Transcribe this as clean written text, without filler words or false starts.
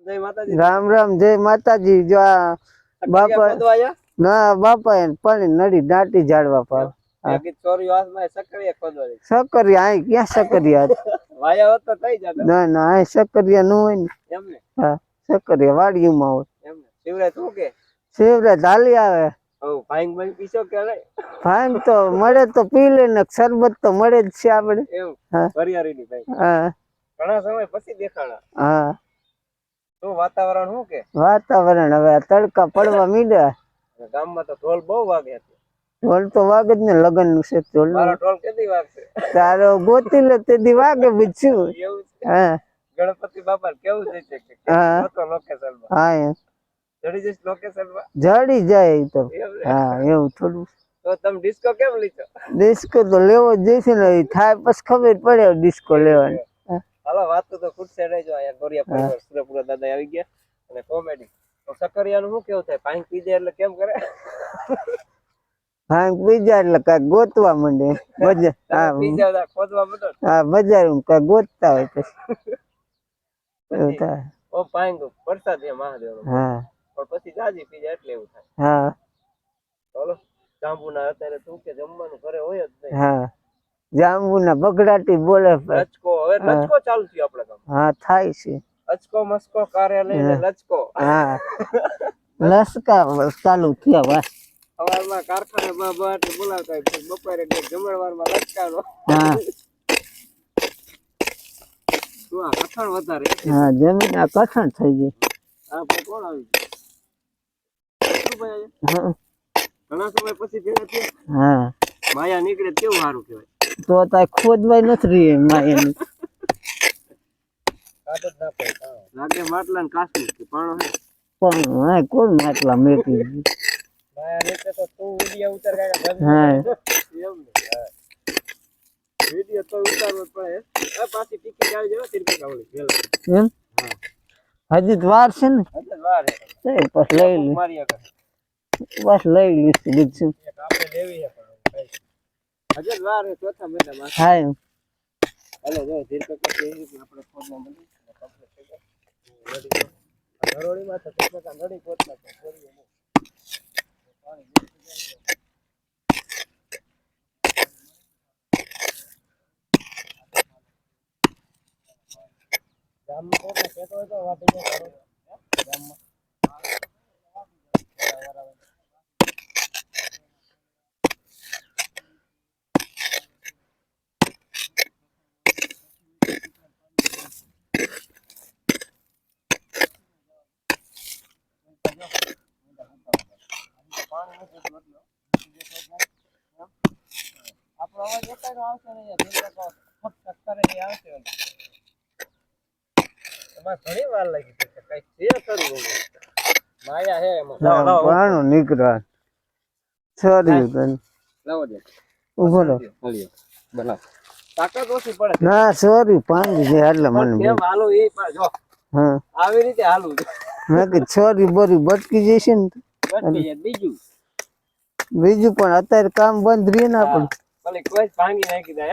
જય માતાજી. રામ રામ જય માતાજી. જો આ બાપા ના બાપા પણ નડી દાટી જાડવા પાવ સકરિયા અહીં ક્યાં સકરિયા ના ના અહીં સકરિયા નું હોય ને હા સકરિયા વાડીમાં હોય શિવરાજ હાલી આવે ભાંગ તો મળે તો પી લે ને શરબત તો મળે જ છે આપડે હા ઘણા સમય પછી દેખાણા. હા શું વાતાવરણ શું કે વાતાવરણ હવે તડકા પડવા મીડ્યા. ગામમાં તો ઢોલ બહુ વાગે છે. ઢોલ તો વાગે જ ને લગન નું છે ઢોલ. મારો ઢોલ કેદી વાગશે? તારો ગોતી લે તેદી વાગે બીજું. હા ગણપતિ બાપા કેવું છે કે તો લોકેશન હા જડી જઈશ લોકેશન માં જડી જાય તો. હા એવું થોડું. તો તમે ડિસ્કો કેમ લીધો? ડિસ્કો તો લેવો જ જઈશે ને થાય પછી ખબર પડે ડિસ્કો લેવાની. હાલો વાત તો ખૂટશે રહેજો. અહીંયા ગોરિયા પરિવાર સુરેપુરા દાદા આવી ગયા અને કોમેડી. તો સકરિયાનું શું કેવું થાય? ભાંગ પી જાય એટલે કેમ કરે? ભાંગ પી જાય એટલે કઈ ગોતવા માંડે બજાર. હા બજાર કઈ ગોતતા હોય પછી એવું થાય. ઓ ભાંગ વરસાદ છે મહાદેવ. હા પણ પછી જાજી પી જાય એટલે એવું થાય. હા ચાલો જાંબુ ના અત્યારે તું કે જમવાનું ઘરે હોય જ નહીં. હા જાંબુ ના બગડાટી બોલે. લચકો હવે લચકો ચાલુ થયો આપડે ગામ. હા થાય છે. અચકો મસ્કો કાર્યાલય લચકો. હા લસકા ચાલુ થયા વાત. સવારમાં કારખાને બાબા બોલાવતા બપોરે જમણવારમાં લચકાનો. હા શું આ કઠણ વધારે? હા જમીન આ કઠણ થઈ ગઈ. આ કોણ આવી ગયું? ઘણા સમય પછી ભેગા થયા. હા માયા નીકળે કેવું સારું કહેવાય. તો તાર ખોદવાય નથી રહી માયાની. લાગે માટલા ને કાચું પાણો હે પણ હા કોણ માટલા મેકી માયા નીકળે તો તું વિડિયો ઉતાર કાકા. હા એમ ને વિડિયો તો ઉતારવો પડે. આ પાછી ટિકિટ આવી જાય 30 કાવળી એમ હજી વાર છે ને. હજી વાર છે પછી લઈ લે મારી આગળ બસ લઈ લઈશ બીજું આપણે લેવી છે પણ હજી વાર છે ચોથા મહિનામાં. હા હાલો જો 30 આપણે ફોનમાં મળી કમ્પ્લીટ થઈ જાય. ઘરોડીમાં તો 30 ઘડી પહોંચતા તો પાણી ગામમાં કોઈને કહેતો હોય તો વાટી જાય ગામમાં. આપણો અવાજ એકાનો આવશે ને આવશે. એમાં ઘણી વાર લાગી છે કઈ છે કરવું માયા હે એમાં નીકળવા સોરી લાવો દે ઉભો રહો બનાવ તાકાત ઓછી પડે ના સોરી પાંચ છે એટલે મને કેમ હાલો એ જો હા આવી રીતે હાલું મેં કે સોરી બોરી બટકી જશે ને બટકી જાય. બીજું પણ અત્યારે કામ બંધ રહે ને આપણે ભલે કોઈ ભાંગી નાખી દે.